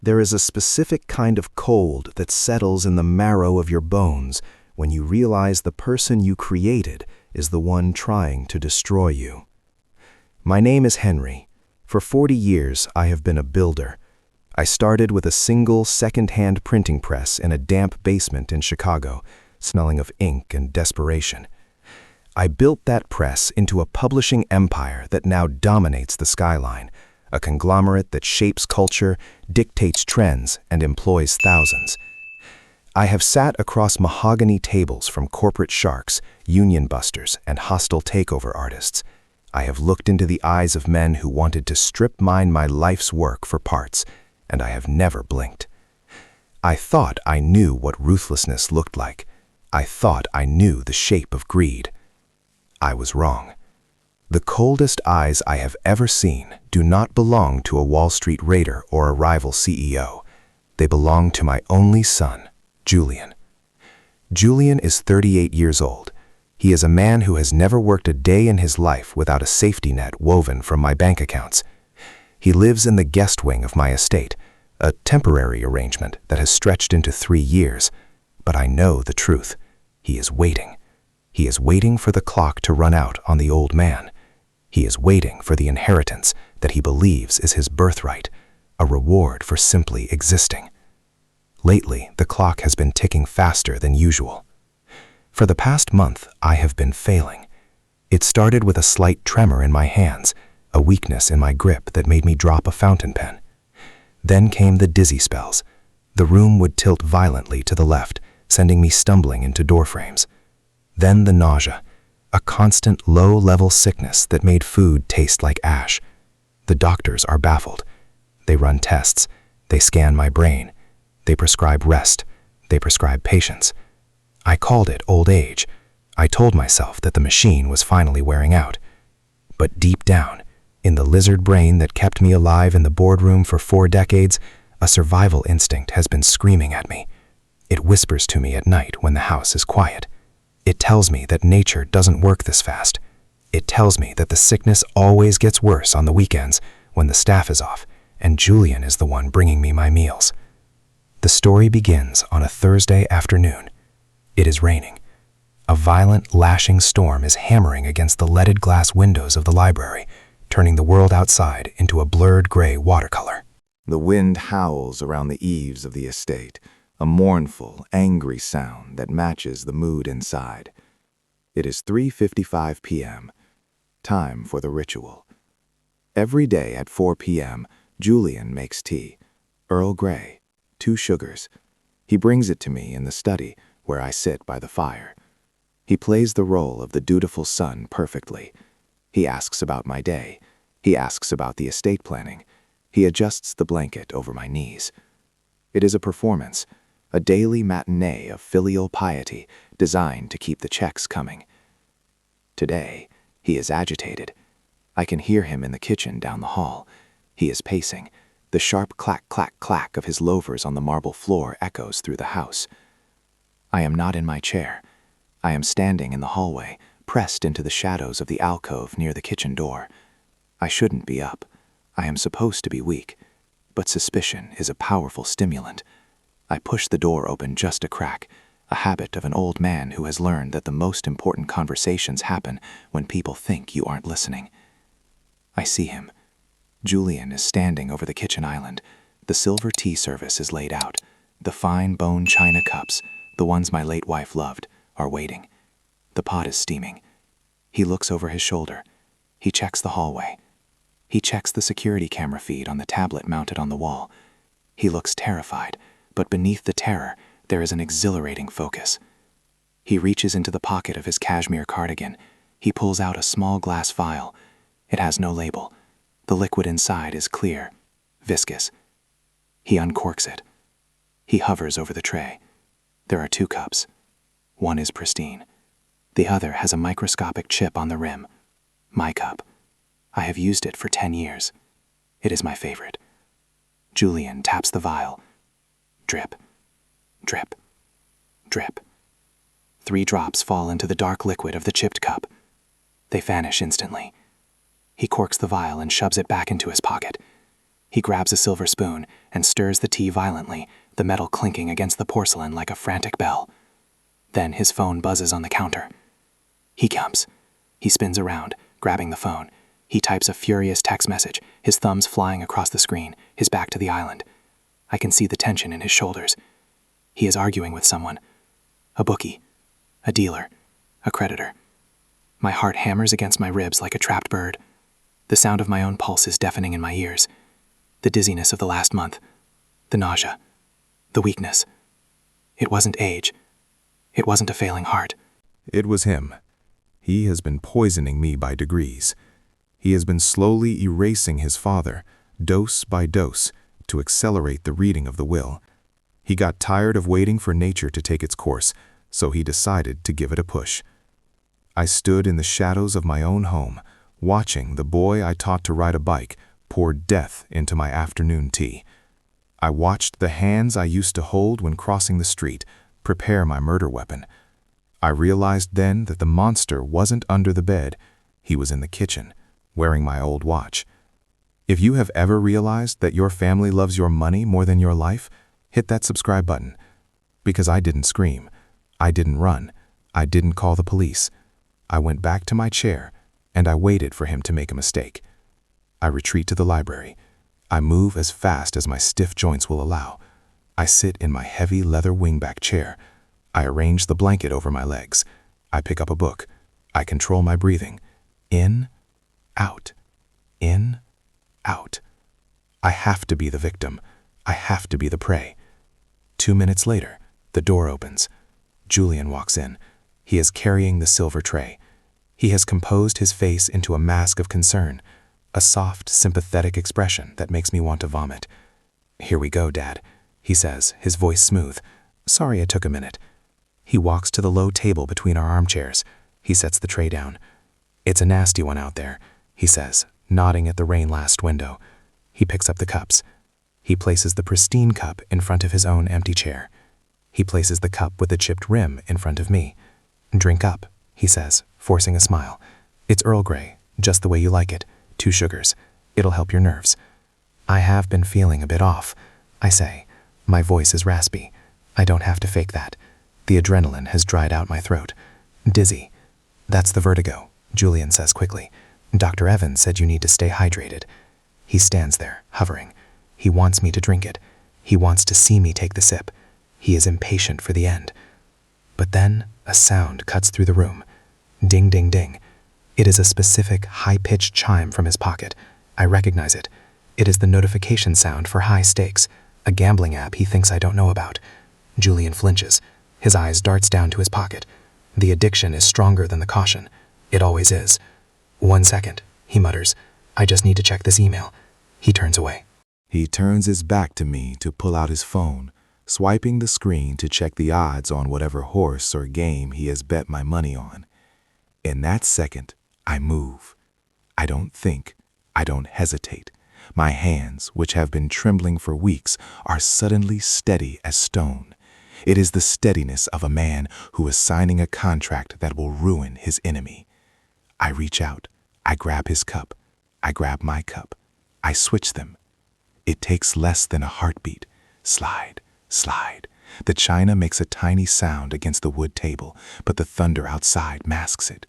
There is a specific kind of cold that settles in the marrow of your bones when you realize the person you created is the one trying to destroy you. My name is Henry. For 40 years, I have been a builder. I started with a single second-hand printing press in a damp basement in Chicago, smelling of ink and desperation. I built that press into a publishing empire that now dominates the skyline, a conglomerate that shapes culture, dictates trends, and employs thousands. I have sat across mahogany tables from corporate sharks, union busters, and hostile takeover artists. I have looked into the eyes of men who wanted to strip mine my life's work for parts, and I have never blinked. I thought I knew what ruthlessness looked like. I thought I knew the shape of greed. I was wrong. The coldest eyes I have ever seen do not belong to a Wall Street raider or a rival CEO. They belong to my only son, Julian. Julian is 38 years old. He is a man who has never worked a day in his life without a safety net woven from my bank accounts. He lives in the guest wing of my estate, a temporary arrangement that has stretched into 3 years. But I know the truth. He is waiting. He is waiting for the clock to run out on the old man. He is waiting for the inheritance that he believes is his birthright, a reward for simply existing. Lately, the clock has been ticking faster than usual. For the past month, I have been failing. It started with a slight tremor in my hands, a weakness in my grip that made me drop a fountain pen. Then came the dizzy spells. The room would tilt violently to the left, sending me stumbling into doorframes. Then the nausea, a constant low-level sickness that made food taste like ash. The doctors are baffled. They run tests. They scan my brain. They prescribe rest. They prescribe patience. I called it old age. I told myself that the machine was finally wearing out. But deep down, in the lizard brain that kept me alive in the boardroom for 4 decades, a survival instinct has been screaming at me. It whispers to me at night when the house is quiet. It tells me that nature doesn't work this fast. It tells me that the sickness always gets worse on the weekends when the staff is off, and Julian is the one bringing me my meals. The story begins on a Thursday afternoon. It is raining. A violent, lashing storm is hammering against the leaded glass windows of the library, turning the world outside into a blurred gray watercolor. The wind howls around the eaves of the estate, a mournful, angry sound that matches the mood inside. It is 3:55 p.m., time for the ritual. Every day at 4 p.m., Julian makes tea, Earl Grey, 2 sugars. He brings it to me in the study where I sit by the fire. He plays the role of the dutiful son perfectly. He asks about my day. He asks about the estate planning. He adjusts the blanket over my knees. It is a performance, a daily matinee of filial piety designed to keep the checks coming. Today, he is agitated. I can hear him in the kitchen down the hall. He is pacing. The sharp clack, clack, clack of his loafers on the marble floor echoes through the house. I am not in my chair. I am standing in the hallway, pressed into the shadows of the alcove near the kitchen door. I shouldn't be up. I am supposed to be weak. But suspicion is a powerful stimulant. I push the door open just a crack, a habit of an old man who has learned that the most important conversations happen when people think you aren't listening. I see him. Julian is standing over the kitchen island. The silver tea service is laid out. The fine bone china cups, the ones my late wife loved, are waiting. The pot is steaming. He looks over his shoulder. He checks the hallway. He checks the security camera feed on the tablet mounted on the wall. He looks terrified, but beneath the terror, there is an exhilarating focus. He reaches into the pocket of his cashmere cardigan. He pulls out a small glass vial. It has no label. The liquid inside is clear, viscous. He uncorks it. He hovers over the tray. There are 2 cups. One is pristine. The other has a microscopic chip on the rim. My cup. I have used it for 10 years. It is my favorite. Julian taps the vial. Drip, drip, drip. 3 drops fall into the dark liquid of the chipped cup. They vanish instantly. He corks the vial and shoves it back into his pocket. He grabs a silver spoon and stirs the tea violently, the metal clinking against the porcelain like a frantic bell. Then his phone buzzes on the counter. He comes. He spins around, grabbing the phone. He types a furious text message, his thumbs flying across the screen, his back to the island. I can see the tension in his shoulders. He is arguing with someone. A bookie, a dealer, a creditor. My heart hammers against my ribs like a trapped bird. The sound of my own pulse is deafening in my ears. The dizziness of the last month. The nausea. The weakness. It wasn't age. It wasn't a failing heart. It was him. He has been poisoning me by degrees. He has been slowly erasing his father, dose by dose, to accelerate the reading of the will. He got tired of waiting for nature to take its course, so he decided to give it a push. I stood in the shadows of my own home, watching the boy I taught to ride a bike pour death into my afternoon tea. I watched the hands I used to hold when crossing the street prepare my murder weapon. I realized then that the monster wasn't under the bed. He was in the kitchen, wearing my old watch. If you have ever realized that your family loves your money more than your life, hit that subscribe button. Because I didn't scream. I didn't run. I didn't call the police. I went back to my chair, and I waited for him to make a mistake. I retreat to the library. I move as fast as my stiff joints will allow. I sit in my heavy leather wingback chair. I arrange the blanket over my legs. I pick up a book. I control my breathing. In, out, in, out. I have to be the victim. I have to be the prey. 2 minutes later, the door opens. Julian walks in. He is carrying the silver tray. He has composed his face into a mask of concern, a soft, sympathetic expression that makes me want to vomit. "Here we go, Dad," he says, his voice smooth. "Sorry it took a minute." He walks to the low table between our armchairs. He sets the tray down. "It's a nasty one out there," he says, nodding at the rain-lashed window. He picks up the cups. He places the pristine cup in front of his own empty chair. He places the cup with the chipped rim in front of me. "Drink up," he says, forcing a smile. "It's Earl Grey, just the way you like it. 2 sugars. It'll help your nerves." "I have been feeling a bit off," I say. My voice is raspy. I don't have to fake that. The adrenaline has dried out my throat. "Dizzy." "That's the vertigo," Julian says quickly. "Dr. Evans said you need to stay hydrated." He stands there, hovering. He wants me to drink it. He wants to see me take the sip. He is impatient for the end. But then a sound cuts through the room. Ding, ding, ding. It is a specific, high-pitched chime from his pocket. I recognize it. It is the notification sound for high stakes, a gambling app he thinks I don't know about. Julian flinches. His eyes darts down to his pocket. The addiction is stronger than the caution. It always is. "1 second, he mutters. "I just need to check this email." He turns away. He turns his back to me to pull out his phone, swiping the screen to check the odds on whatever horse or game he has bet my money on. In that second, I move. I don't think. I don't hesitate. My hands, which have been trembling for weeks, are suddenly steady as stone. It is the steadiness of a man who is signing a contract that will ruin his enemy. I reach out. I grab his cup. I grab my cup. I switch them. It takes less than a heartbeat. Slide, slide. The china makes a tiny sound against the wood table, but the thunder outside masks it.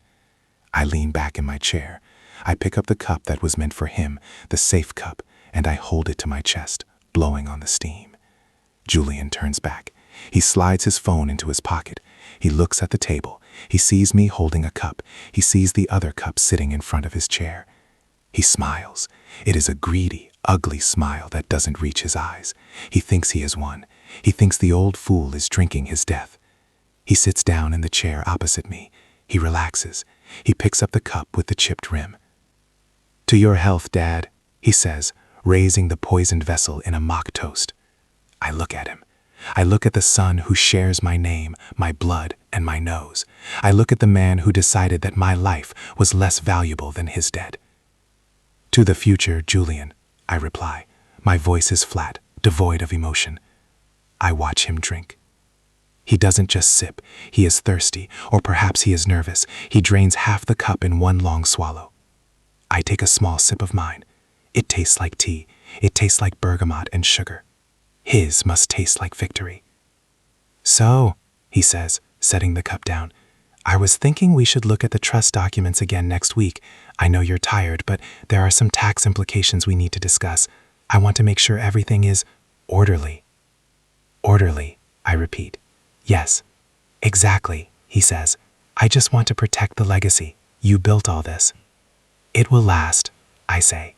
I lean back in my chair. I pick up the cup that was meant for him, the safe cup, and I hold it to my chest, blowing on the steam. Julian turns back. He slides his phone into his pocket. He looks at the table. He sees me holding a cup. He sees the other cup sitting in front of his chair. He smiles. It is a greedy, ugly smile that doesn't reach his eyes. He thinks he has won. He thinks the old fool is drinking his death. He sits down in the chair opposite me. He relaxes. He picks up the cup with the chipped rim. "To your health, Dad," he says, raising the poisoned vessel in a mock toast. I look at him. I look at the son who shares my name, my blood, and my nose. I look at the man who decided that my life was less valuable than his dead. "To the future, Julian," I reply. My voice is flat, devoid of emotion. I watch him drink. He doesn't just sip. He is thirsty, or perhaps he is nervous. He drains half the cup in one long swallow. I take a small sip of mine. It tastes like tea. It tastes like bergamot and sugar. His must taste like victory. So, he says, setting the cup down, I was thinking we should look at the trust documents again next week. I know you're tired, but there are some tax implications we need to discuss. I want to make sure everything is orderly. Orderly, I repeat. Yes, exactly, he says. I just want to protect the legacy. You built all this. It will last, I say.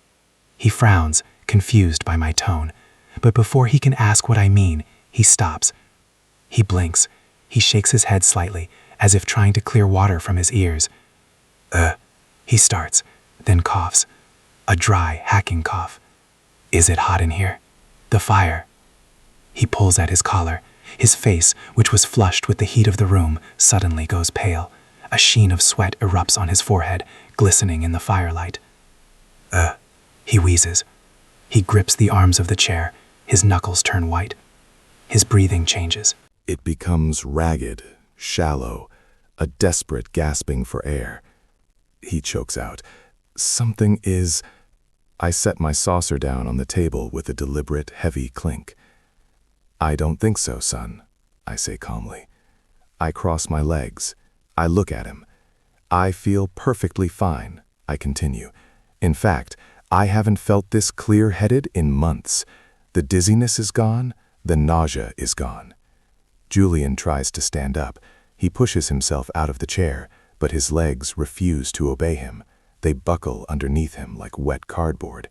He frowns, confused by my tone, but before he can ask what I mean, he stops. He blinks. He shakes his head slightly, as if trying to clear water from his ears. He starts, then coughs. A dry, hacking cough. Is it hot in here? The fire. He pulls at his collar. His face, which was flushed with the heat of the room, suddenly goes pale. A sheen of sweat erupts on his forehead, glistening in the firelight. He wheezes. He grips the arms of the chair. His knuckles turn white. His breathing changes. It becomes ragged, shallow, a desperate gasping for air. He chokes out. Something is... I set my saucer down on the table with a deliberate, heavy clink. I don't think so, son, I say calmly. I cross my legs. I look at him. I feel perfectly fine, I continue. In fact, I haven't felt this clear-headed in months. The dizziness is gone. The nausea is gone. Julian tries to stand up. He pushes himself out of the chair, but his legs refuse to obey him. They buckle underneath him like wet cardboard.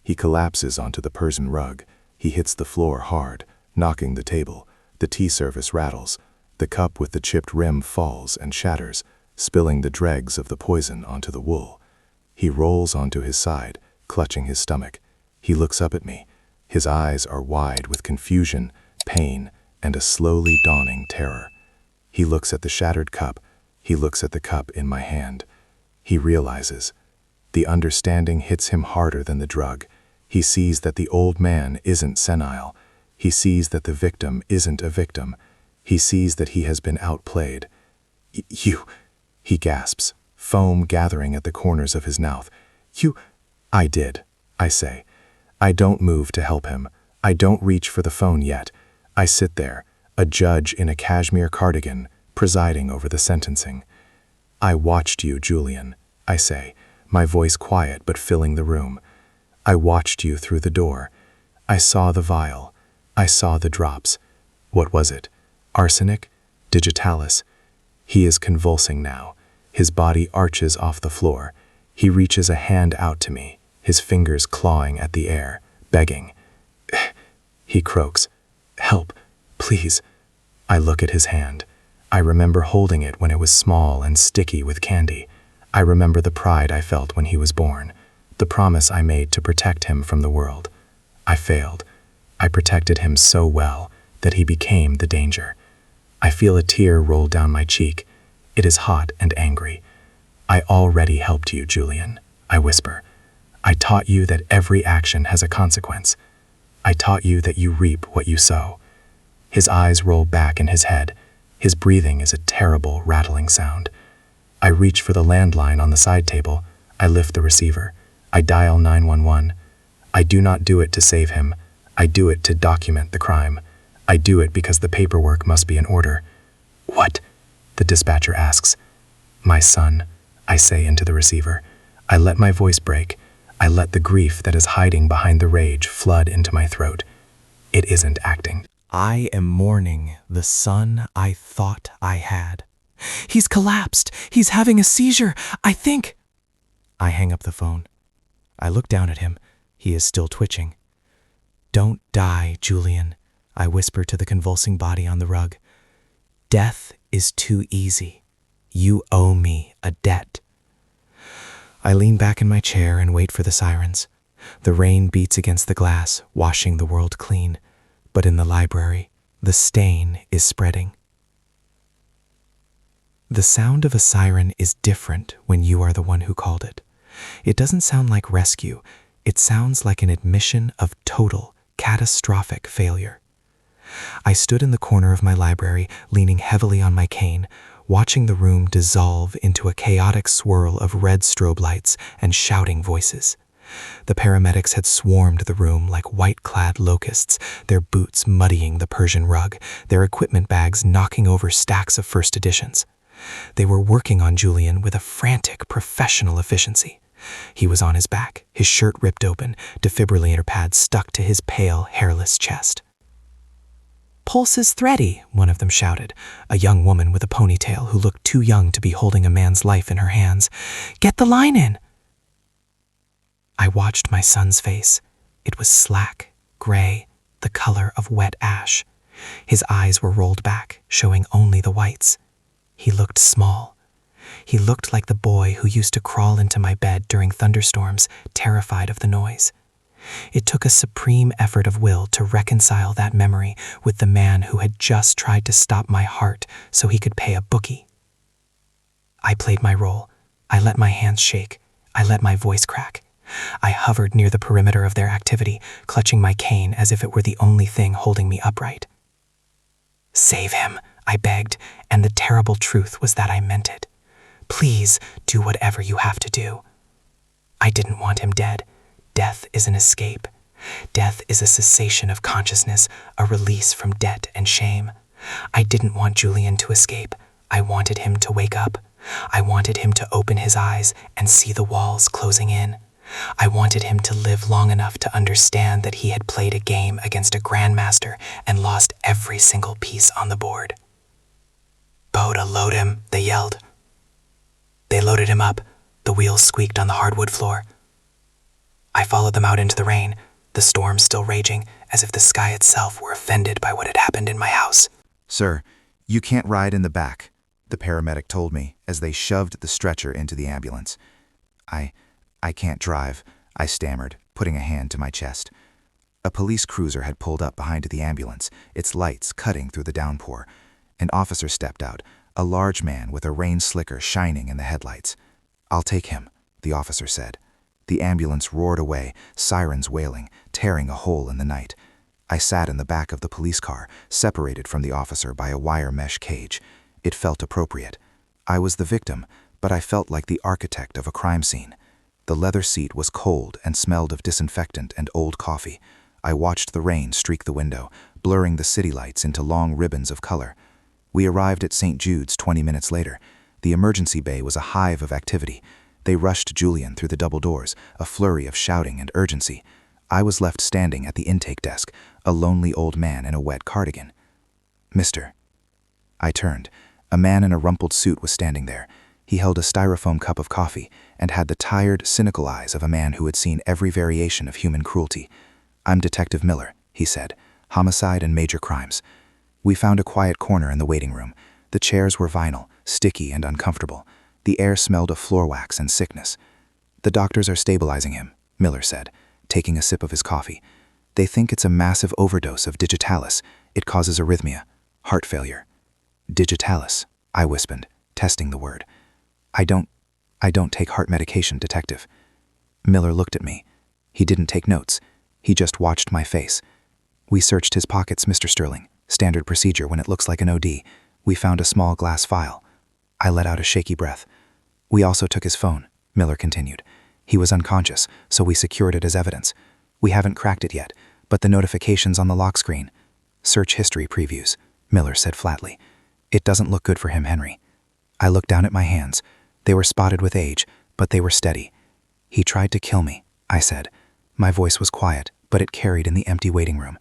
He collapses onto the Persian rug. He hits the floor hard, knocking the table. The tea service rattles. The cup with the chipped rim falls and shatters, spilling the dregs of the poison onto the wool. He rolls onto his side, clutching his stomach. He looks up at me. His eyes are wide with confusion, pain, and a slowly dawning terror. He looks at the shattered cup. He looks at the cup in my hand. He realizes. The understanding hits him harder than the drug. He sees that the old man isn't senile. He sees that the victim isn't a victim. He sees that he has been outplayed. You, he gasps, foam gathering at the corners of his mouth. I did, I say. I don't move to help him. I don't reach for the phone yet. I sit there, a judge in a cashmere cardigan, presiding over the sentencing. I watched you, Julian, I say, my voice quiet but filling the room. I watched you through the door. I saw the vial. I saw the drops. What was it? Arsenic? Digitalis. He is convulsing now. His body arches off the floor. He reaches a hand out to me, his fingers clawing at the air, begging. He croaks. Help, please. I look at his hand. I remember holding it when it was small and sticky with candy. I remember the pride I felt when he was born, the promise I made to protect him from the world. I failed. I protected him so well that he became the danger. I feel a tear roll down my cheek. It is hot and angry. I already helped you, Julian, I whisper. I taught you that every action has a consequence. I taught you that you reap what you sow. His eyes roll back in his head. His breathing is a terrible, rattling sound. I reach for the landline on the side table. I lift the receiver. I dial 911. I do not do it to save him. I do it to document the crime. I do it because the paperwork must be in order. What? The dispatcher asks. My son, I say into the receiver. I let my voice break. I let the grief that is hiding behind the rage flood into my throat. It isn't acting. I am mourning the son I thought I had. He's collapsed. He's having a seizure. I think. I hang up the phone. I look down at him. He is still twitching. Don't die, Julian, I whisper to the convulsing body on the rug. Death is too easy. You owe me a debt. I lean back in my chair and wait for the sirens. The rain beats against the glass, washing the world clean. But in the library, the stain is spreading. The sound of a siren is different when you are the one who called it. It doesn't sound like rescue. It sounds like an admission of total, catastrophic failure. I stood in the corner of my library, leaning heavily on my cane, watching the room dissolve into a chaotic swirl of red strobe lights and shouting voices. The paramedics had swarmed the room like white-clad locusts, their boots muddying the Persian rug, their equipment bags knocking over stacks of first editions. They were working on Julian with a frantic, professional efficiency. He was on his back, his shirt ripped open, defibrillator pads stuck to his pale, hairless chest. "Pulse is thready," one of them shouted, a young woman with a ponytail who looked too young to be holding a man's life in her hands. "Get the line in." I watched my son's face. It was slack, gray, the color of wet ash. His eyes were rolled back, showing only the whites. He looked small. He looked like the boy who used to crawl into my bed during thunderstorms, terrified of the noise. It took a supreme effort of will to reconcile that memory with the man who had just tried to stop my heart so he could pay a bookie. I played my role. I let my hands shake. I let my voice crack. I hovered near the perimeter of their activity, clutching my cane as if it were the only thing holding me upright. "Save him," I begged, and the terrible truth was that I meant it. "Please do whatever you have to do." I didn't want him dead. Death is an escape. Death is a cessation of consciousness, a release from debt and shame. I didn't want Julian to escape. I wanted him to wake up. I wanted him to open his eyes and see the walls closing in. I wanted him to live long enough to understand that he had played a game against a grandmaster and lost every single piece on the board. "Boda, load him," they yelled. They loaded him up. The wheels squeaked on the hardwood floor. I followed them out into the rain, the storm still raging, as if the sky itself were offended by what had happened in my house. "Sir, you can't ride in the back," the paramedic told me as they shoved the stretcher into the ambulance. I can't drive," I stammered, putting a hand to my chest. A police cruiser had pulled up behind the ambulance, its lights cutting through the downpour. An officer stepped out, a large man with a rain slicker shining in the headlights. "I'll take him," the officer said. The ambulance roared away, sirens wailing, tearing a hole in the night. I sat in the back of the police car, separated from the officer by a wire mesh cage. It felt appropriate. I was the victim, but I felt like the architect of a crime scene. The leather seat was cold and smelled of disinfectant and old coffee. I watched the rain streak the window, blurring the city lights into long ribbons of color. We arrived at St. Jude's 20 minutes later. The emergency bay was a hive of activity. They rushed Julian through the double doors, a flurry of shouting and urgency. I was left standing at the intake desk, a lonely old man in a wet cardigan. "Mister." I turned. A man in a rumpled suit was standing there. He held a styrofoam cup of coffee and had the tired, cynical eyes of a man who had seen every variation of human cruelty. "I'm Detective Miller," he said. "Homicide and major crimes." We found a quiet corner in the waiting room. The chairs were vinyl, sticky and uncomfortable. The air smelled of floor wax and sickness. "The doctors are stabilizing him," Miller said, taking a sip of his coffee. "They think it's a massive overdose of digitalis. It causes arrhythmia, heart failure." "Digitalis," I whispered, testing the word. I don't take heart medication, Detective." Miller looked at me. He didn't take notes. He just watched my face. "We searched his pockets, Mr. Sterling. Standard procedure when it looks like an OD. We found a small glass vial." I let out a shaky breath. "We also took his phone," Miller continued. "He was unconscious, so we secured it as evidence. We haven't cracked it yet, but the notifications on the lock screen." "Search history previews," Miller said flatly. "It doesn't look good for him, Henry." I looked down at my hands. They were spotted with age, but they were steady. "He tried to kill me," I said. My voice was quiet, but it carried in the empty waiting room.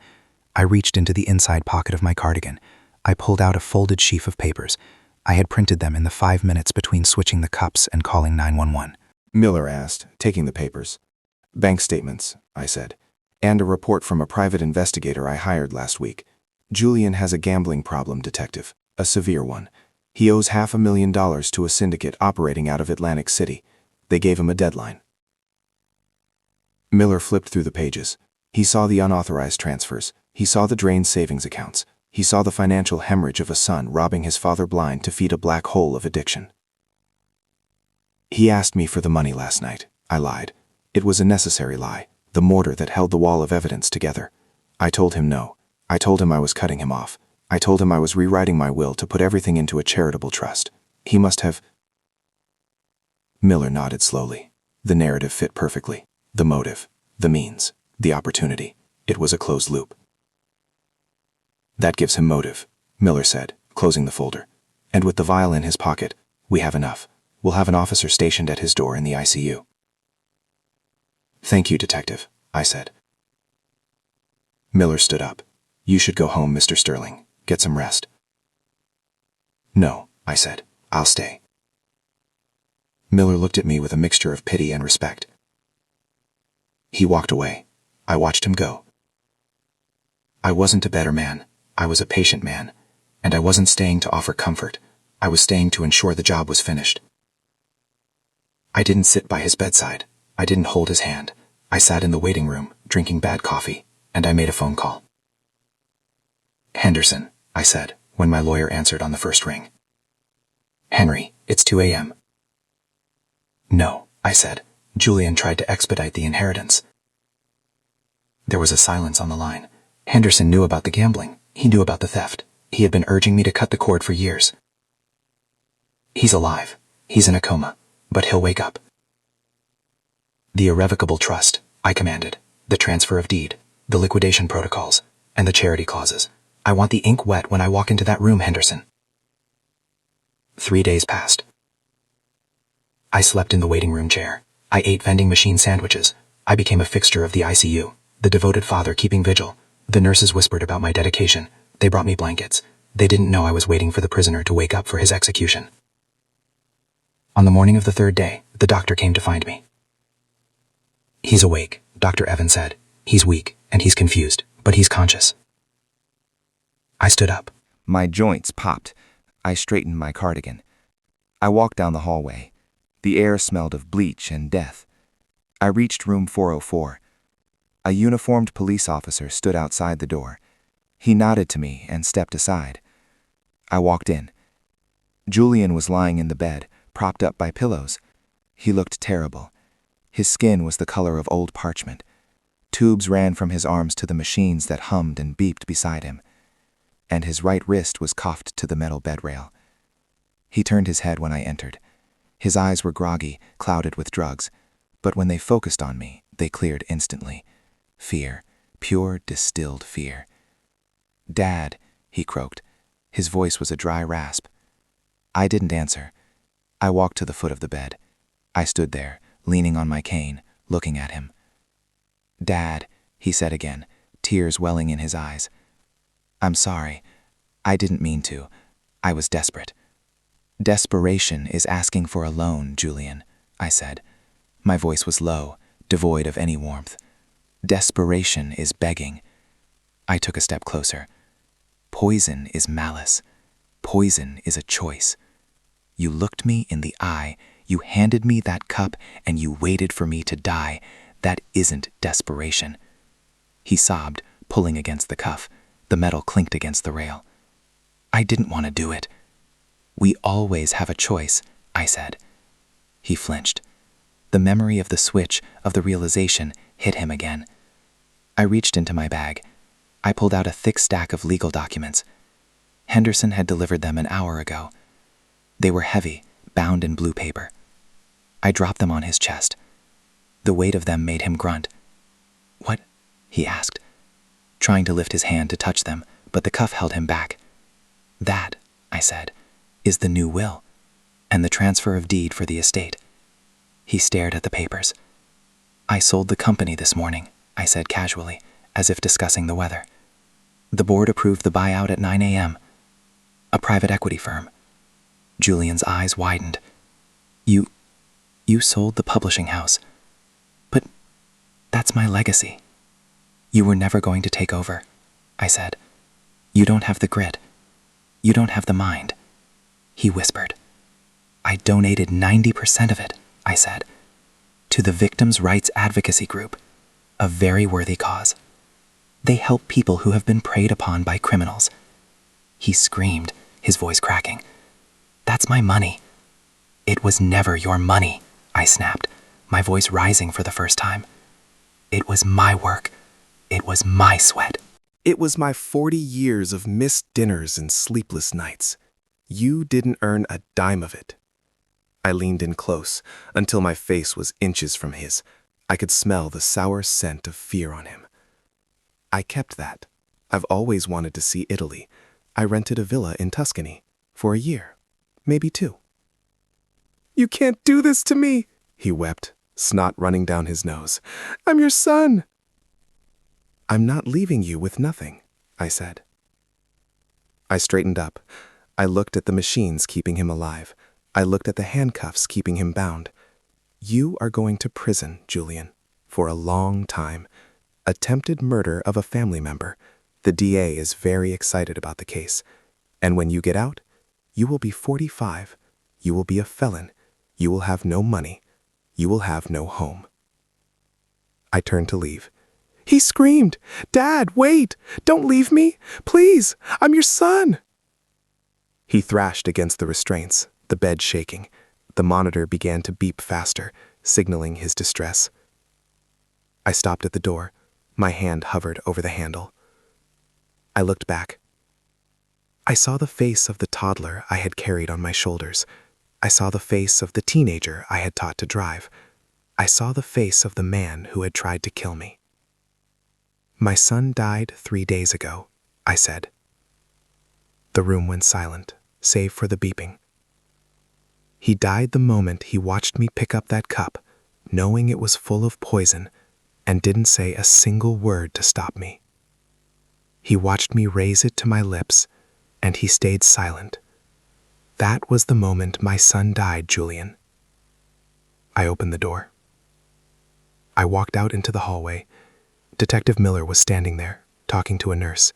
I reached into the inside pocket of my cardigan. I pulled out a folded sheaf of papers. I had printed them in the 5 minutes between switching the cups and calling 911. Miller asked, taking the papers. "Bank statements," I said, "and a report from a private investigator I hired last week. Julian has a gambling problem, Detective, a severe one. He owes $500,000 to a syndicate operating out of Atlantic City. They gave him a deadline." Miller flipped through the pages. He saw the unauthorized transfers. He saw the drained savings accounts. He saw the financial hemorrhage of a son robbing his father blind to feed a black hole of addiction. "He asked me for the money last night," I lied. It was a necessary lie, the mortar that held the wall of evidence together. I told him no. I told him I was cutting him off. I told him I was rewriting my will to put everything into a charitable trust. He must have... Miller nodded slowly. The narrative fit perfectly. The motive, the means, the opportunity. It was a closed loop. That gives him motive, Miller said, closing the folder. And with the vial in his pocket, we have enough. We'll have an officer stationed at his door in the ICU. Thank you, Detective, I said. Miller stood up. You should go home, Mr. Sterling. Get some rest. No, I said. I'll stay. Miller looked at me with a mixture of pity and respect. He walked away. I watched him go. I wasn't a better man. I was a patient man. And I wasn't staying to offer comfort. I was staying to ensure the job was finished. I didn't sit by his bedside. I didn't hold his hand. I sat in the waiting room, drinking bad coffee, and I made a phone call. Henderson, I said, when my lawyer answered on the first ring. Henry, it's 2 a.m. No, I said. Julian tried to expedite the inheritance. There was a silence on the line. Henderson knew about the gambling. He knew about the theft. He had been urging me to cut the cord for years. He's alive. He's in a coma, but he'll wake up. The irrevocable trust, I commanded, the transfer of deed, the liquidation protocols, and the charity clauses. I want the ink wet when I walk into that room, Henderson. 3 days passed. I slept in the waiting room chair. I ate vending machine sandwiches. I became a fixture of the ICU, the devoted father keeping vigil. The nurses whispered about my dedication. They brought me blankets. They didn't know I was waiting for the prisoner to wake up for his execution. On the morning of the 3rd day, the doctor came to find me. He's awake, Dr. Evans said. He's weak, and he's confused, but he's conscious. I stood up. My joints popped. I straightened my cardigan. I walked down the hallway. The air smelled of bleach and death. I reached room 404. A uniformed police officer stood outside the door. He nodded to me and stepped aside. I walked in. Julian was lying in the bed, propped up by pillows. He looked terrible. His skin was the color of old parchment. Tubes ran from his arms to the machines that hummed and beeped beside him, and his right wrist was cuffed to the metal bed rail. He turned his head when I entered. His eyes were groggy, clouded with drugs, but when they focused on me, they cleared instantly. Fear, pure distilled fear. "Dad," he croaked. His voice was a dry rasp. I didn't answer. I walked to the foot of the bed. I stood there, leaning on my cane, looking at him. "Dad," he said again, tears welling in his eyes. "I'm sorry. I didn't mean to. I was desperate." "Desperation is asking for a loan, Julian," I said. My voice was low, devoid of any warmth. "Desperation is begging." I took a step closer. "Poison is malice. Poison is a choice. You looked me in the eye, you handed me that cup, and you waited for me to die. That isn't desperation." He sobbed, pulling against the cuff. The metal clinked against the rail. "I didn't want to do it." "We always have a choice," I said. He flinched. The memory of the switch, of the realization, hit him again. I reached into my bag. I pulled out a thick stack of legal documents. Henderson had delivered them an hour ago. They were heavy, bound in blue paper. I dropped them on his chest. The weight of them made him grunt. "What?" he asked, trying to lift his hand to touch them, but the cuff held him back. "That," I said, "is the new will, and the transfer of deed for the estate." He stared at the papers. "I sold the company this morning," I said casually, as if discussing the weather. "The board approved the buyout at 9 a.m. A private equity firm." Julian's eyes widened. You sold the publishing house. But that's my legacy." "You were never going to take over," I said. "You don't have the grit. You don't have the mind." He whispered. "I donated 90% of it," I said, "to the Victims' Rights Advocacy Group, a very worthy cause. They help people who have been preyed upon by criminals." He screamed, his voice cracking. "That's my money." "It was never your money," I snapped, my voice rising for the first time. "It was my work. It was my sweat." It was my 40 years of missed dinners and sleepless nights. You didn't earn a dime of it. I leaned in close until my face was inches from his. I could smell the sour scent of fear on him. I kept that. I've always wanted to see Italy. I rented a villa in Tuscany for a year, maybe 2. "You can't do this to me," he wept, snot running down his nose. "I'm your son." "I'm not leaving you with nothing," I said. I straightened up. I looked at the machines keeping him alive. I looked at the handcuffs keeping him bound. "You are going to prison, Julian, for a long time. Attempted murder of a family member. The DA is very excited about the case. And when you get out, you will be 45. You will be a felon. You will have no money. You will have no home." I turned to leave. He screamed, "Dad, wait! Don't leave me! Please! I'm your son!" He thrashed against the restraints, the bed shaking. The monitor began to beep faster, signaling his distress. I stopped at the door. My hand hovered over the handle. I looked back. I saw the face of the toddler I had carried on my shoulders. I saw the face of the teenager I had taught to drive. I saw the face of the man who had tried to kill me. "My son died 3 days ago," I said. The room went silent, save for the beeping. He died the moment he watched me pick up that cup, knowing it was full of poison, and didn't say a single word to stop me. He watched me raise it to my lips, and he stayed silent. That was the moment my son died, Julian. I opened the door. I walked out into the hallway. Detective Miller was standing there, talking to a nurse.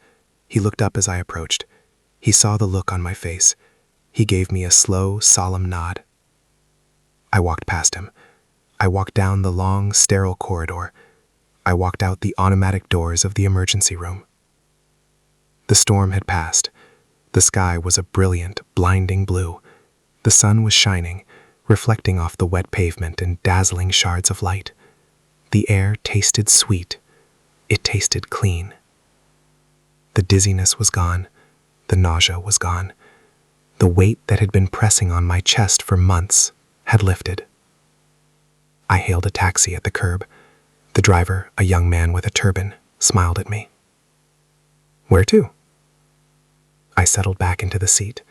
He looked up as I approached. He saw the look on my face. He gave me a slow, solemn nod. I walked past him. I walked down the long, sterile corridor. I walked out the automatic doors of the emergency room. The storm had passed. The sky was a brilliant, blinding blue. The sun was shining, reflecting off the wet pavement in dazzling shards of light. The air tasted sweet. It tasted clean. The dizziness was gone. The nausea was gone. The weight that had been pressing on my chest for months had lifted. I hailed a taxi at the curb. The driver, a young man with a turban, smiled at me. "Where to?" I settled back into the seat.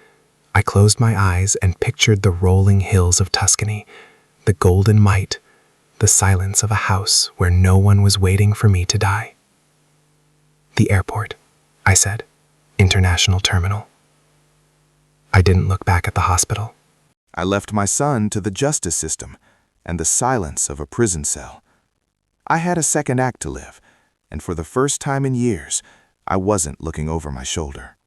I closed my eyes and pictured the rolling hills of Tuscany, the golden might, the silence of a house where no one was waiting for me to die. "The airport," I said. "International terminal." I didn't look back at the hospital. I left my son to the justice system and the silence of a prison cell. I had a second act to live, and for the first time in years, I wasn't looking over my shoulder.